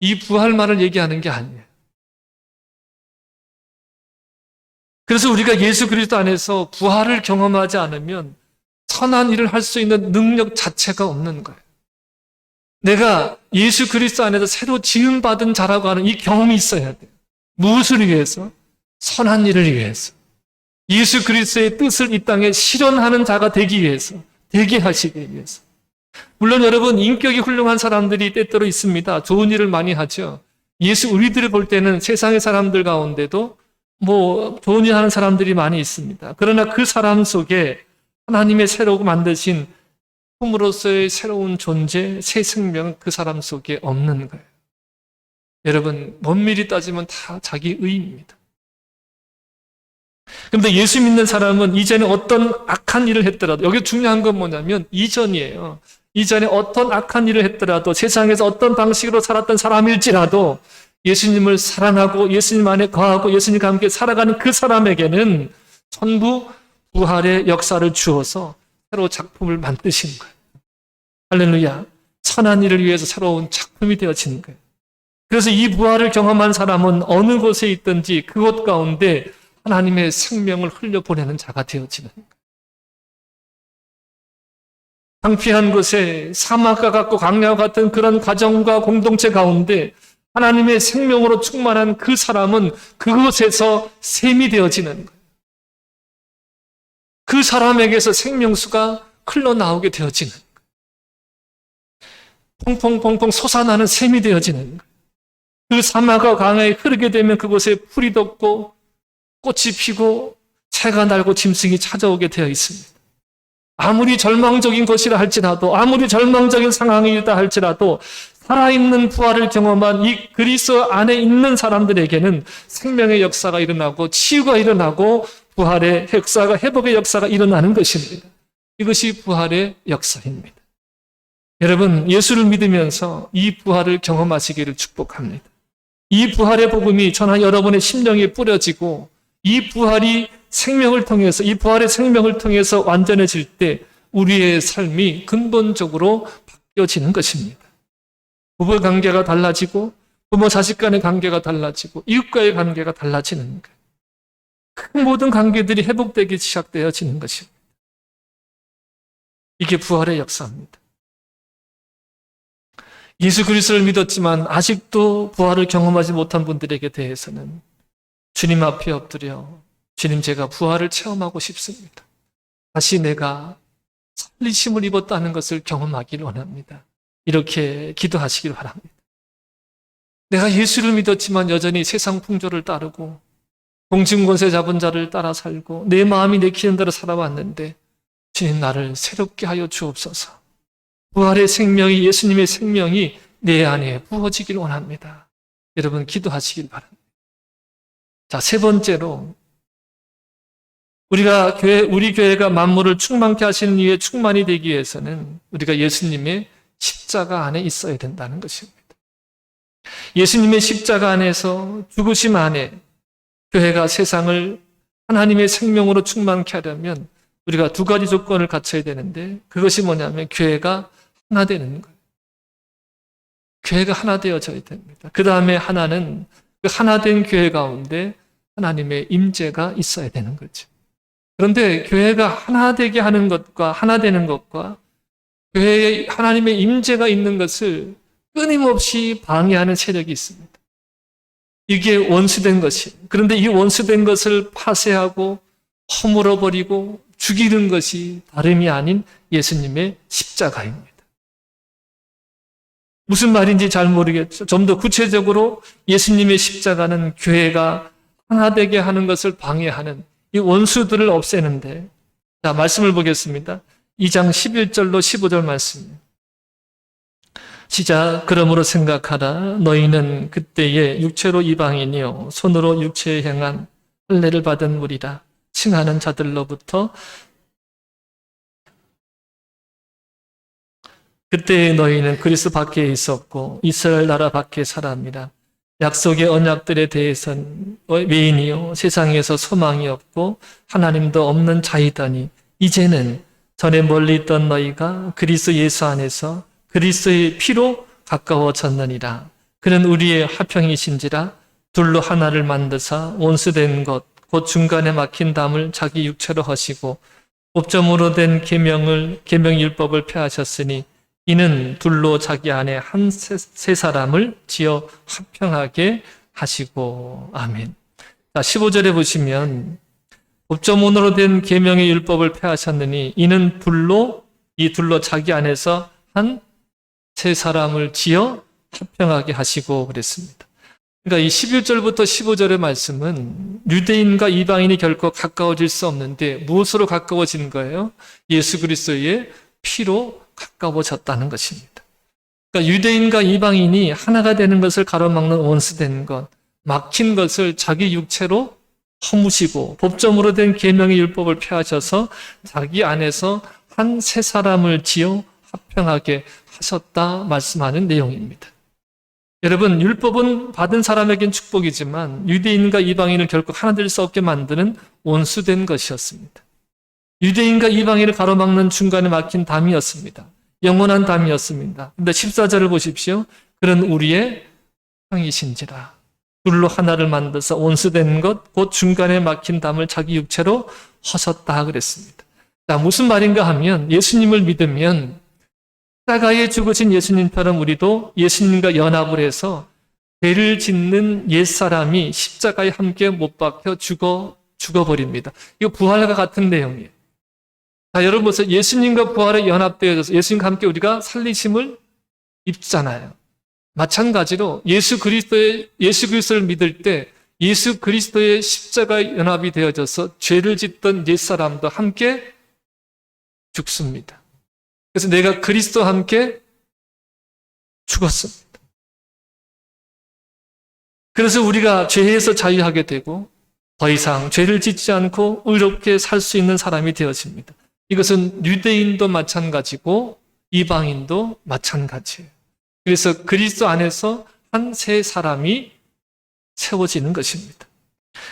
이 부활만을 얘기하는 게 아니에요. 그래서 우리가 예수 그리스도 안에서 부활을 경험하지 않으면 선한 일을 할 수 있는 능력 자체가 없는 거예요. 내가 예수 그리스도 안에서 새로 지음받은 자라고 하는 이 경험이 있어야 돼요. 무엇을 위해서? 선한 일을 위해서. 예수 그리스도의 뜻을 이 땅에 실현하는 자가 되기 위해서, 되게 하시기 위해서. 물론 여러분, 인격이 훌륭한 사람들이 때때로 있습니다. 좋은 일을 많이 하죠. 우리들을 볼 때는 세상의 사람들 가운데도 좋은 일 하는 사람들이 많이 있습니다. 그러나 그 사람 속에 하나님의 새로 만드신 품으로서의 새로운 존재, 새 생명은 그 사람 속에 없는 거예요. 여러분, 엄밀히 따지면 다 자기 의입니다. 그런데 예수 믿는 사람은 이전에 어떤 악한 일을 했더라도, 여기 중요한 건 뭐냐면 이전이에요. 이전에 어떤 악한 일을 했더라도, 세상에서 어떤 방식으로 살았던 사람일지라도 예수님을 사랑하고 예수님 안에 거하고 예수님과 함께 살아가는 그 사람에게는 전부 부활의 역사를 주어서 새로 작품을 만드신 거예요. 할렐루야. 선한 일을 위해서 새로운 작품이 되어지는 거예요. 그래서 이 부활을 경험한 사람은 어느 곳에 있든지 그곳 가운데 하나님의 생명을 흘려보내는 자가 되어지는 거예요. 황폐한 곳에 사막과 같고 광야와 같은 그런 가정과 공동체 가운데 하나님의 생명으로 충만한 그 사람은 그곳에서 샘이 되어지는 거예요. 그 사람에게서 생명수가 흘러나오게 되어지는 거예요. 퐁퐁퐁퐁 솟아나는 샘이 되어지는 거예요. 그 사막과 광야에 흐르게 되면 그곳에 풀이 돋고 꽃이 피고 새가 날고 짐승이 찾아오게 되어 있습니다. 아무리 절망적인 것이라 할지라도, 아무리 절망적인 상황이다 할지라도 살아있는 부활을 경험한 이 그리스도 안에 있는 사람들에게는 생명의 역사가 일어나고 치유가 일어나고 부활의 역사가, 회복의 역사가 일어나는 것입니다. 이것이 부활의 역사입니다. 여러분, 예수를 믿으면서 이 부활을 경험하시기를 축복합니다. 이 부활의 복음이 저나 여러분의 심령에 뿌려지고 이 부활이 생명을 통해서, 이 부활의 생명을 통해서 완전해질 때 우리의 삶이 근본적으로 바뀌어지는 것입니다. 부부 관계가 달라지고 부모 자식 간의 관계가 달라지고 이웃과의 관계가 달라지는 거예요. 그 모든 관계들이 회복되기 시작되어지는 것입니다. 이게 부활의 역사입니다. 예수 그리스도를 믿었지만 아직도 부활을 경험하지 못한 분들에게 대해서는 주님 앞에 엎드려 주님, 제가 부활을 체험하고 싶습니다. 다시 내가 살리심을 입었다는 것을 경험하기를 원합니다. 이렇게 기도하시길 바랍니다. 내가 예수를 믿었지만 여전히 세상 풍조를 따르고 공중권세 잡은 자를 따라 살고 내 마음이 내키는 대로 살아왔는데 주님, 나를 새롭게 하여 주옵소서. 부활의 생명이, 예수님의 생명이 내 안에 부어지길 원합니다. 여러분 기도하시길 바랍니다. 자, 세 번째로 우리 교회가 만물을 충만케 하시는 이유에 충만이 되기 위해서는 우리가 예수님의 십자가 안에 있어야 된다는 것입니다. 예수님의 십자가 안에서 죽으심 안에 교회가 세상을 하나님의 생명으로 충만케 하려면 우리가 두 가지 조건을 갖춰야 되는데 그것이 뭐냐면 교회가 하나 되는 거예요. 교회가 하나 되어져야 됩니다. 그 다음에 하나는 그 하나 된 교회 가운데 하나님의 임재가 있어야 되는 거죠. 그런데 교회가 하나 되게 하는 것과 하나 되는 것과 교회에 하나님의 임재가 있는 것을 끊임없이 방해하는 세력이 있습니다. 이게 원수된 것이. 그런데 이 원수된 것을 파쇄하고 허물어버리고 죽이는 것이 다름이 아닌 예수님의 십자가입니다. 무슨 말인지 잘 모르겠죠. 좀 더 구체적으로 예수님의 십자가는 교회가 하나 되게 하는 것을 방해하는 이 원수들을 없애는데, 자, 말씀을 보겠습니다. 2장 11절로 15절 말씀. 시작. 그러므로 생각하라. 너희는 그때에 육체로 이방인이요 손으로 육체에 행한 할례를 받은 무리라 칭하는 자들로부터 그때에 너희는 그리스도 밖에 있었고 이스라엘 나라 밖에 사람이라. 약속의 언약들에 대해서는 외인이요 세상에서 소망이 없고 하나님도 없는 자이다니 이제는 전에 멀리 있던 너희가 그리스도 예수 안에서 그리스도의 피로 가까워졌느니라. 그는 우리의 화평이신지라 둘로 하나를 만드사 원수된 것 곧 중간에 막힌 담을 자기 육체로 하시고 법점으로 된 계명율법을 폐하셨으니 이는 둘로 자기 안에 한 세 사람을 지어 화평하게 하시고. 아멘. 자, 15절에 보시면 법조문으로 된 계명의 율법을 폐하셨느니 이는 이 둘로 자기 안에서 한 세 사람을 지어 화평하게 하시고 그랬습니다. 그러니까 이 11절부터 15절의 말씀은 유대인과 이방인이 결코 가까워질 수 없는데 무엇으로 가까워진 거예요? 예수 그리스도의 피로 가까워졌다는 것입니다. 그러니까 유대인과 이방인이 하나가 되는 것을 가로막는 원수된 것, 막힌 것을 자기 육체로 허무시고 법점으로 된 계명의 율법을 폐하셔서 자기 안에서 한 세 사람을 지어 화평하게 하셨다 말씀하는 내용입니다. 여러분, 율법은 받은 사람에겐 축복이지만 유대인과 이방인을 결코 하나 될 수 없게 만드는 원수된 것이었습니다. 유대인과 이방인을 가로막는 중간에 막힌 담이었습니다. 영원한 담이었습니다. 그런데 14절을 보십시오. 그런 우리의 형이신지라. 둘로 하나를 만들어서 원수된 것 곧 중간에 막힌 담을 자기 육체로 허셨다 그랬습니다. 자, 무슨 말인가 하면 예수님을 믿으면 십자가에 죽으신 예수님처럼 우리도 예수님과 연합을 해서 죄를 짓는 옛사람이 십자가에 함께 못 박혀 죽어버립니다. 이거 부활과 같은 내용이에요. 자, 여러분 보세요. 예수님과 부활에 연합되어져서 예수님과 함께 우리가 살리심을 입잖아요. 마찬가지로 예수 그리스도를 믿을 때 예수 그리스도의 십자가에 연합이 되어져서 죄를 짓던 옛사람도 함께 죽습니다. 그래서 내가 그리스도와 함께 죽었습니다. 그래서 우리가 죄에서 자유하게 되고 더 이상 죄를 짓지 않고 의롭게 살 수 있는 사람이 되어집니다. 이것은 유대인도 마찬가지고 이방인도 마찬가지예요. 그래서 그리스도 안에서 한 새 사람이 세워지는 것입니다.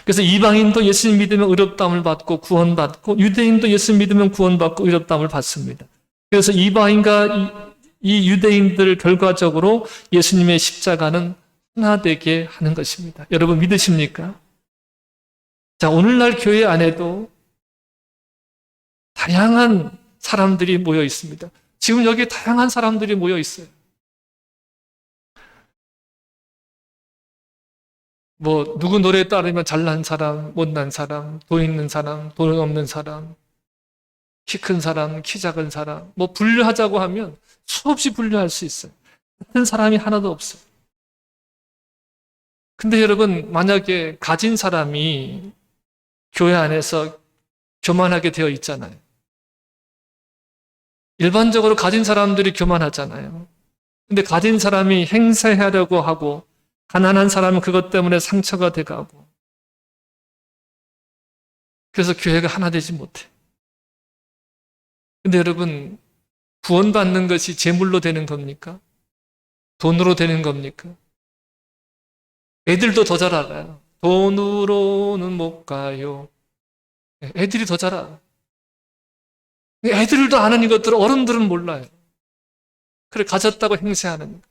그래서 이방인도 예수님 믿으면 의롭다함을 받고 구원받고 유대인도 예수 믿으면 구원받고 의롭다함을 받습니다. 그래서 이방인과 이 유대인들 결과적으로 예수님의 십자가는 하나 되게 하는 것입니다. 여러분 믿으십니까? 자, 오늘날 교회 안에도 다양한 사람들이 모여 있습니다. 지금 여기 다양한 사람들이 모여 있어요. 누구 노래에 따르면 잘난 사람, 못난 사람, 돈 있는 사람, 돈 없는 사람, 키 큰 사람, 키 작은 사람, 분류하자고 하면 수없이 분류할 수 있어요. 같은 사람이 하나도 없어요. 근데 여러분, 만약에 가진 사람이 교회 안에서 교만하게 되어 있잖아요. 일반적으로 가진 사람들이 교만하잖아요. 근데 가진 사람이 행세하려고 하고 가난한 사람은 그것 때문에 상처가 돼가고 그래서 교회가 하나 되지 못해. 근데 여러분, 구원받는 것이 재물로 되는 겁니까? 돈으로 되는 겁니까? 애들도 더 잘 알아요. 돈으로는 못 가요. 애들이 더 잘 알아요. 애들도 아는 이것들을 어른들은 몰라요. 그래, 가졌다고 행세하는 거예요.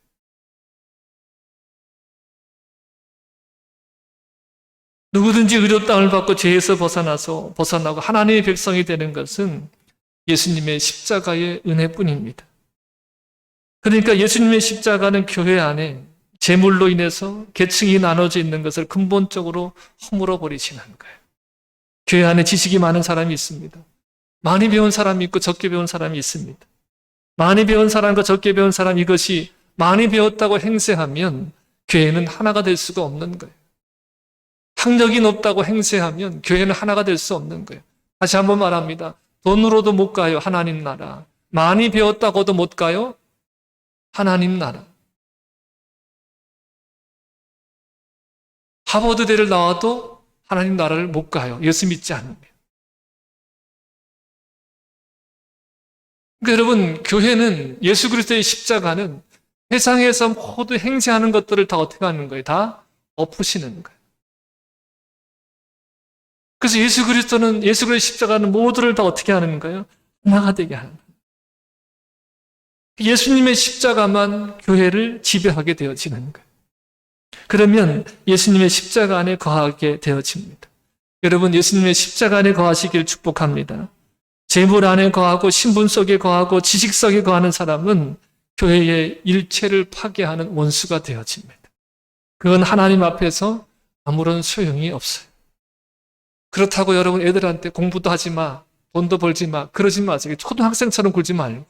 누구든지 의롭다함을 받고 죄에서 벗어나고 하나님의 백성이 되는 것은 예수님의 십자가의 은혜뿐입니다. 그러니까 예수님의 십자가는 교회 안에 재물로 인해서 계층이 나눠져 있는 것을 근본적으로 허물어 버리시는 거예요. 교회 안에 지식이 많은 사람이 있습니다. 많이 배운 사람이 있고 적게 배운 사람이 있습니다. 많이 배운 사람과 적게 배운 사람, 이것이 많이 배웠다고 행세하면 교회는 하나가 될 수가 없는 거예요. 학력이 높다고 행세하면 교회는 하나가 될 수 없는 거예요. 다시 한번 말합니다. 돈으로도 못 가요, 하나님 나라. 많이 배웠다고도 못 가요, 하나님 나라. 하버드대를 나와도 하나님 나라를 못 가요, 예수 믿지 않으면. 그러니까 여러분, 교회는, 예수 그리스도의 십자가는 세상에서 모두 행세하는 것들을 다 어떻게 하는 거예요? 다 엎으시는 거예요. 그래서 예수 그리스도의 십자가는 모두를 다 어떻게 하는 거예요? 하나가 되게 하는 거예요. 예수님의 십자가만 교회를 지배하게 되어지는 거예요. 그러면 예수님의 십자가 안에 거하게 되어집니다. 여러분, 예수님의 십자가 안에 거하시길 축복합니다. 재물 안에 거하고 신분 속에 거하고 지식 속에 거하는 사람은 교회의 일체를 파괴하는 원수가 되어집니다. 그건 하나님 앞에서 아무런 소용이 없어요. 그렇다고 여러분 애들한테 공부도 하지 마, 돈도 벌지 마, 그러지 마세요. 초등학생처럼 굴지 말고.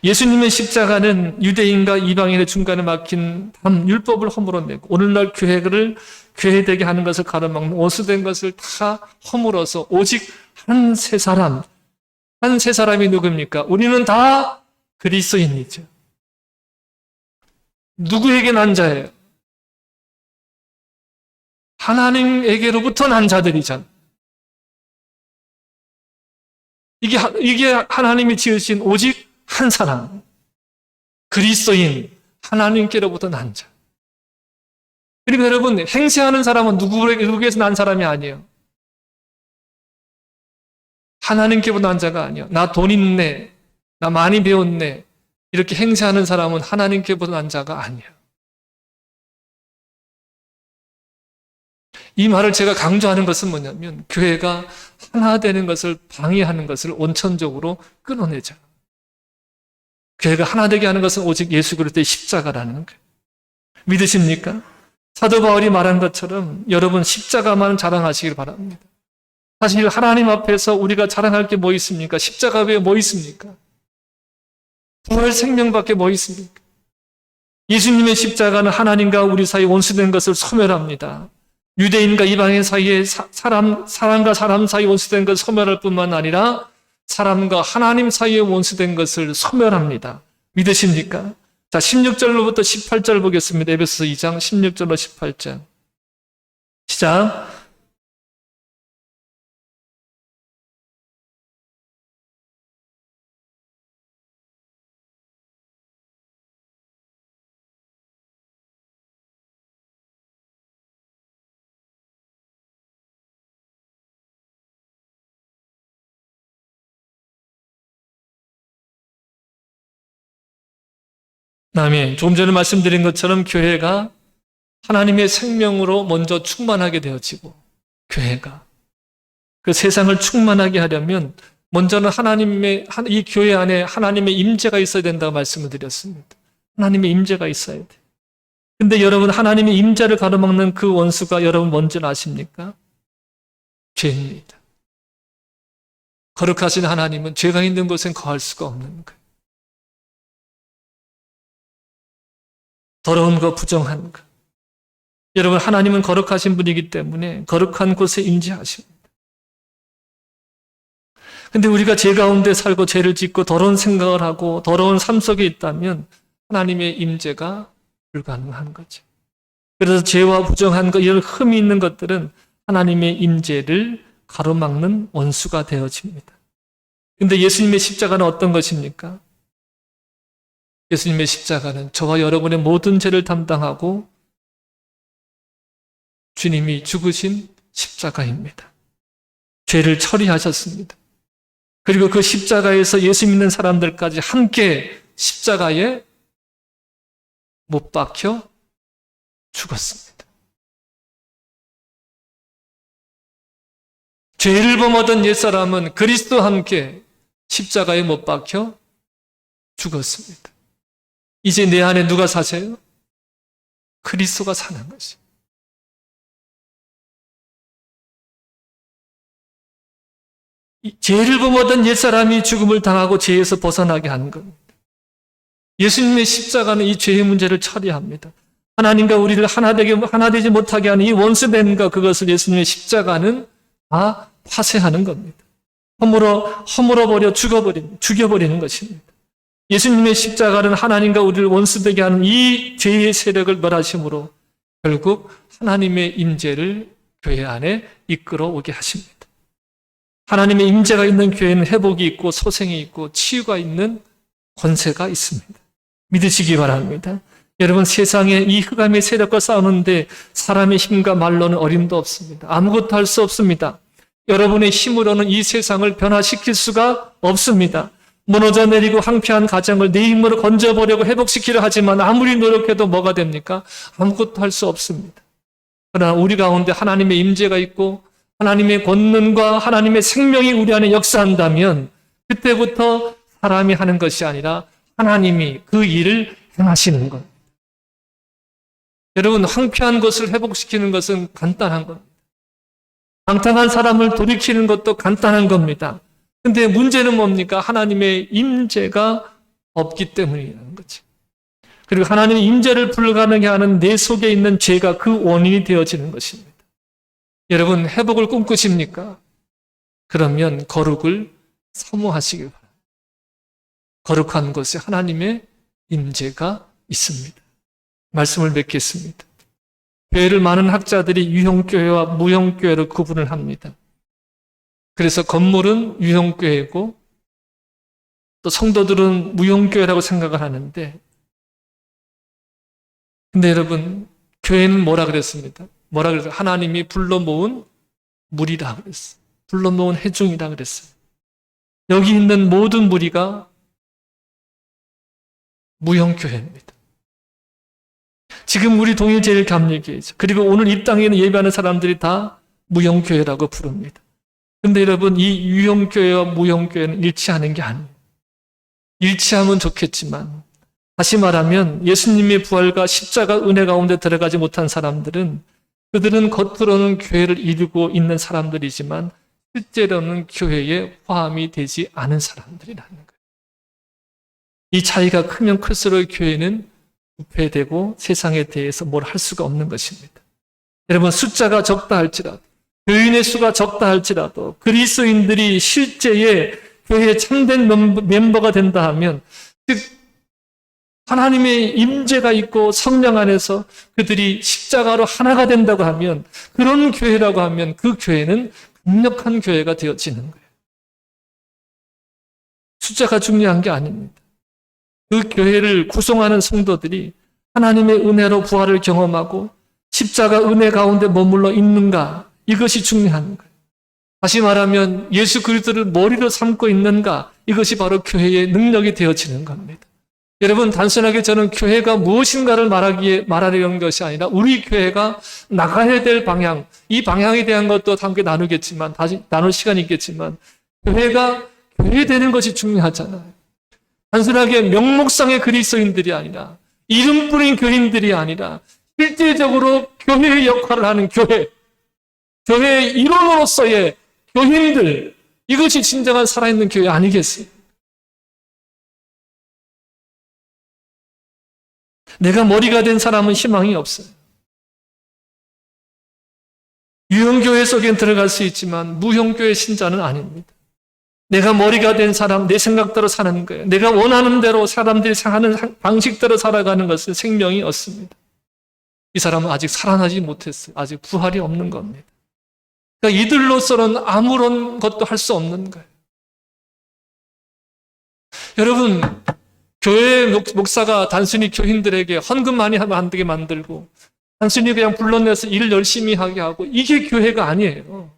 예수님의 십자가는 유대인과 이방인의 중간에 막힌 율법을 허물어내고 오늘날 교회를 교회되게 하는 것을 가로막는 원수된 것을 다 허물어서 오직 한 세 사람이 누굽니까? 우리는 다 그리스도인이죠. 누구에게 난 자예요? 하나님에게로부터 난 자들이잖아요. 이게 하나님이 지으신 오직 한 사람, 그리스도인, 하나님께로부터 난 자. 그리고 여러분, 행세하는 사람은 누구에게서 난 사람이 아니에요. 하나님께로부터 난 자가 아니에요. 나 돈 있네, 나 많이 배웠네, 이렇게 행세하는 사람은 하나님께로부터 난 자가 아니에요. 이 말을 제가 강조하는 것은 뭐냐면 교회가 하나 되는 것을 방해하는 것을 원천적으로 끊어내자. 교회가 하나 되게 하는 것은 오직 예수 그리스도의 십자가라는 거예요. 믿으십니까? 사도 바울이 말한 것처럼 여러분 십자가만 자랑하시길 바랍니다. 사실 하나님 앞에서 우리가 자랑할 게 뭐 있습니까? 십자가 외에 뭐 있습니까? 부활 생명밖에 뭐 있습니까? 예수님의 십자가는 하나님과 우리 사이 원수된 것을 소멸합니다. 유대인과 이방인 사이에 사람과 사람 사이 원수된 것을 소멸할 뿐만 아니라 사람과 하나님 사이에 원수된 것을 소멸합니다. 믿으십니까? 자, 16절로부터 18절 보겠습니다. 에베소서 2장 16절로 18절. 시작. 아멘. 조금 전에 말씀드린 것처럼 교회가 하나님의 생명으로 먼저 충만하게 되어지고 교회가 그 세상을 충만하게 하려면 먼저는 하나님의 이 교회 안에 하나님의 임재가 있어야 된다고 말씀을 드렸습니다. 하나님의 임재가 있어야 돼. 근데 여러분 하나님의 임재를 가로막는 그 원수가 여러분 뭔지 아십니까? 죄입니다. 거룩하신 하나님은 죄가 있는 곳엔 거할 수가 없는 거예요. 더러운 거, 부정한 거. 여러분 하나님은 거룩하신 분이기 때문에 거룩한 곳에 임재하십니다. 근데 우리가 죄 가운데 살고 죄를 짓고 더러운 생각을 하고 더러운 삶 속에 있다면 하나님의 임재가 불가능한 거죠. 그래서 죄와 부정한 것, 이런 흠이 있는 것들은 하나님의 임재를 가로막는 원수가 되어집니다. 근데 예수님의 십자가는 어떤 것입니까? 예수님의 십자가는 저와 여러분의 모든 죄를 담당하고 주님이 죽으신 십자가입니다. 죄를 처리하셨습니다. 그리고 그 십자가에서 예수 믿는 사람들까지 함께 십자가에 못 박혀 죽었습니다. 죄를 범하던 옛사람은 그리스도와 함께 십자가에 못 박혀 죽었습니다. 이제 내 안에 누가 사세요? 그리스도가 사는 것이. 죄를 범하던 옛사람이 죽음을 당하고 죄에서 벗어나게 하는 겁니다. 예수님의 십자가는 이 죄의 문제를 처리합니다. 하나님과 우리를 하나 되지 못하게 하는 이 원수됨과 그것을 예수님의 십자가는 다 파쇄하는 겁니다. 허물어버려 죽여버리는 것입니다. 예수님의 십자가는 하나님과 우리를 원수되게 하는 이 죄의 세력을 멸하심으로 결국 하나님의 임재를 교회 안에 이끌어 오게 하십니다. 하나님의 임재가 있는 교회는 회복이 있고 소생이 있고 치유가 있는 권세가 있습니다. 믿으시기 바랍니다. 여러분 세상에 이 흑암의 세력과 싸우는데 사람의 힘과 말로는 어림도 없습니다. 아무것도 할 수 없습니다. 여러분의 힘으로는 이 세상을 변화시킬 수가 없습니다. 무너져 내리고 황폐한 가정을 내 힘으로 건져보려고 회복시키려 하지만 아무리 노력해도 뭐가 됩니까? 아무것도 할 수 없습니다. 그러나 우리 가운데 하나님의 임재가 있고 하나님의 권능과 하나님의 생명이 우리 안에 역사한다면 그때부터 사람이 하는 것이 아니라 하나님이 그 일을 행하시는 것. 여러분 황폐한 것을 회복시키는 것은 간단한 겁니다. 방탕한 사람을 돌이키는 것도 간단한 겁니다. 근데 문제는 뭡니까? 하나님의 임재가 없기 때문이라는 거죠. 그리고 하나님의 임재를 불가능하게 하는 내 속에 있는 죄가 그 원인이 되어지는 것입니다. 여러분 회복을 꿈꾸십니까? 그러면 거룩을 사모하시길 바랍니다. 거룩한 곳에 하나님의 임재가 있습니다. 말씀을 맺겠습니다. 교회를 많은 학자들이 유형교회와 무형교회로 구분을 합니다. 그래서 건물은 유형교회고 또 성도들은 무형교회라고 생각을 하는데 근데 여러분 교회는 뭐라 그랬습니다? 뭐라 그랬어요? 하나님이 불러 모은 무리라 그랬어요. 불러 모은 회중이라 그랬어요. 여기 있는 모든 무리가 무형교회입니다. 지금 우리 동일 제일 감리교회죠. 그리고 오늘 이 땅에 있는 예배하는 사람들이 다 무형교회라고 부릅니다. 근데 여러분, 이 유형교회와 무형교회는 일치하는 게 아니에요. 일치하면 좋겠지만, 다시 말하면 예수님의 부활과 십자가 은혜 가운데 들어가지 못한 사람들은, 그들은 겉으로는 교회를 이루고 있는 사람들이지만 실제로는 교회에 포함이 되지 않은 사람들이라는 거예요. 이 차이가 크면 클수록 교회는 부패되고 세상에 대해서 뭘 할 수가 없는 것입니다. 여러분, 숫자가 적다 할지라도, 교인의 수가 적다 할지라도 그리스도인들이 실제의 교회에 참된 멤버가 된다 하면, 즉 하나님의 임재가 있고 성령 안에서 그들이 십자가로 하나가 된다고 하면, 그런 교회라고 하면 그 교회는 강력한 교회가 되어지는 거예요. 숫자가 중요한 게 아닙니다. 그 교회를 구성하는 성도들이 하나님의 은혜로 부활을 경험하고 십자가 은혜 가운데 머물러 있는가, 이것이 중요한 거예요. 다시 말하면 예수 그리스도를 머리로 삼고 있는가, 이것이 바로 교회의 능력이 되어지는 겁니다. 여러분, 단순하게 저는 교회가 무엇인가를 말하려는 것이 아니라 우리 교회가 나가야 될 방향, 이 방향에 대한 것도 함께 나누겠지만, 다시 나눌 시간이 있겠지만, 교회가 교회 되는 것이 중요하잖아요. 단순하게 명목상의 그리스도인들이 아니라, 이름뿐인 교인들이 아니라 실제적으로 교회의 역할을 하는 교회의 일원으로서의 교인들, 이것이 진정한 살아있는 교회 아니겠어요? 내가 머리가 된 사람은 희망이 없어요. 유형교회 속엔 들어갈 수 있지만 무형교회 신자는 아닙니다. 내가 머리가 된 사람, 내 생각대로 사는 거예요. 내가 원하는 대로 사람들이 사는 방식대로 살아가는 것은 생명이 없습니다. 이 사람은 아직 살아나지 못했어요. 아직 부활이 없는 겁니다. 그러니까 이들로서는 아무런 것도 할 수 없는 거예요. 여러분, 교회 목사가 단순히 교인들에게 헌금 많이 하면 안 되게 만들고 단순히 그냥 불러내서 일을 열심히 하게 하고, 이게 교회가 아니에요.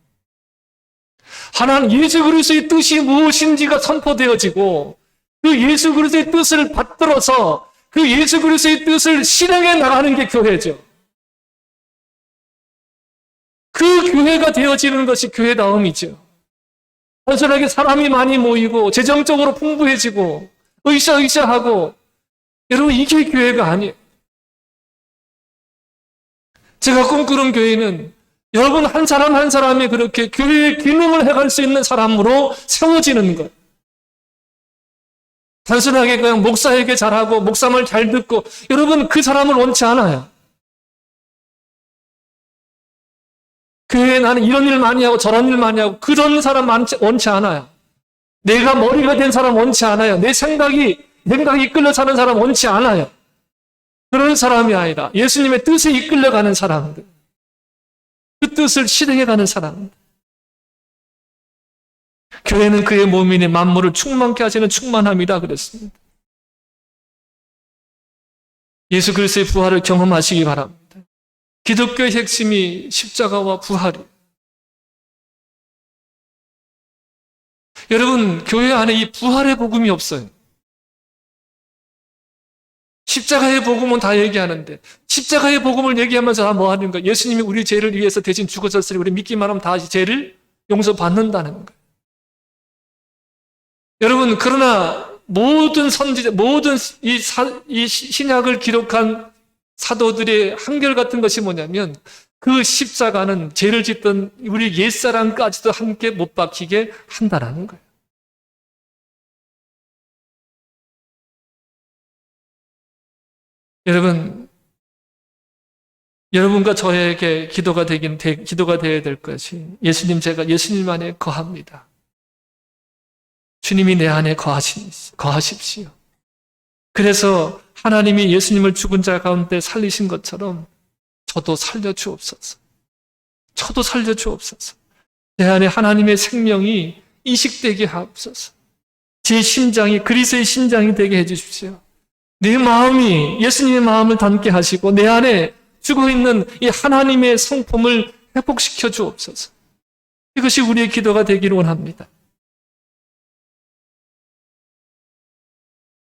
하나님 예수 그리스도의 뜻이 무엇인지가 선포되어지고 그 예수 그리스도의 뜻을 받들어서 그 예수 그리스도의 뜻을 실행해 나가는 게 교회죠. 그 교회가 되어지는 것이 교회다움이죠. 단순하게 사람이 많이 모이고 재정적으로 풍부해지고 으쌰으쌰하고, 여러분, 이게 교회가 아니에요. 제가 꿈꾸는 교회는 여러분 한 사람 한 사람이 그렇게 교회의 기능을 해갈 수 있는 사람으로 세워지는 것. 단순하게 그냥 목사에게 잘하고 목사 말 잘 듣고, 여러분 그 사람을 원치 않아요. 교회에 나는 이런 일 많이 하고 저런 일 많이 하고 그런 사람 원치 않아요. 내가 머리가 된 사람 원치 않아요. 내 생각이 이끌려 사는 사람 원치 않아요. 그런 사람이 아니라 예수님의 뜻에 이끌려가는 사람들, 그 뜻을 실행해가는 사람들. 교회는 그의 몸이니 만물을 충만케 하시는 충만함이라 그랬습니다. 예수 그리스도의 부활을 경험하시기 바랍니다. 기독교의 핵심이 십자가와 부활이에요. 여러분, 교회 안에 이 부활의 복음이 없어요. 십자가의 복음은 다 얘기하는데, 십자가의 복음을 얘기하면서 다 뭐 하는 거예요? 예수님이 우리 죄를 위해서 대신 죽으셨으니 우리 믿기만 하면 다시 죄를 용서받는다는 거예요. 여러분, 그러나 모든 선지자, 모든 이 신약을 기록한 사도들의 한결같은 것이 뭐냐면, 그 십자가는 죄를 짓던 우리 옛사람까지도 함께 못 박히게 한다라는 거예요. 여러분, 여러분과 저에게 기도가 되어야 될 것이, 제가 예수님 안에 거합니다. 주님이 내 안에 거하십시오. 그래서 하나님이 예수님을 죽은 자 가운데 살리신 것처럼 저도 살려주옵소서. 내 안에 하나님의 생명이 이식되게 하옵소서. 제 심장이 그리스도의 심장이 되게 해주십시오. 내 마음이 예수님의 마음을 닮게 하시고 내 안에 죽어있는 이 하나님의 성품을 회복시켜 주옵소서. 이것이 우리의 기도가 되기를 원합니다.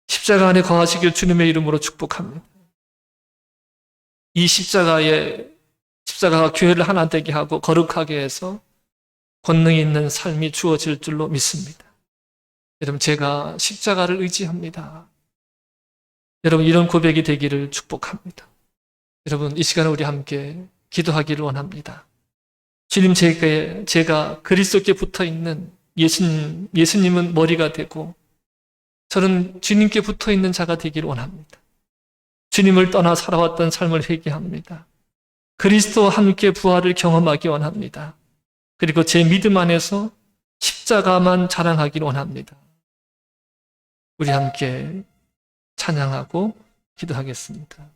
십자가 안에 거하시길 주님의 이름으로 축복합니다. 이 십자가가 교회를 하나 되게 하고 거룩하게 해서 권능이 있는 삶이 주어질 줄로 믿습니다. 여러분, 제가 십자가를 의지합니다. 여러분, 이런 고백이 되기를 축복합니다. 여러분, 이 시간에 우리 함께 기도하기를 원합니다. 주님, 제가 그리스도께 붙어 있는 예수님은 머리가 되고 저는 주님께 붙어 있는 자가 되기를 원합니다. 주님을 떠나 살아왔던 삶을 회개합니다. 그리스도와 함께 부활을 경험하기 원합니다. 그리고 제 믿음 안에서 십자가만 자랑하기를 원합니다. 우리 함께 찬양하고 기도하겠습니다.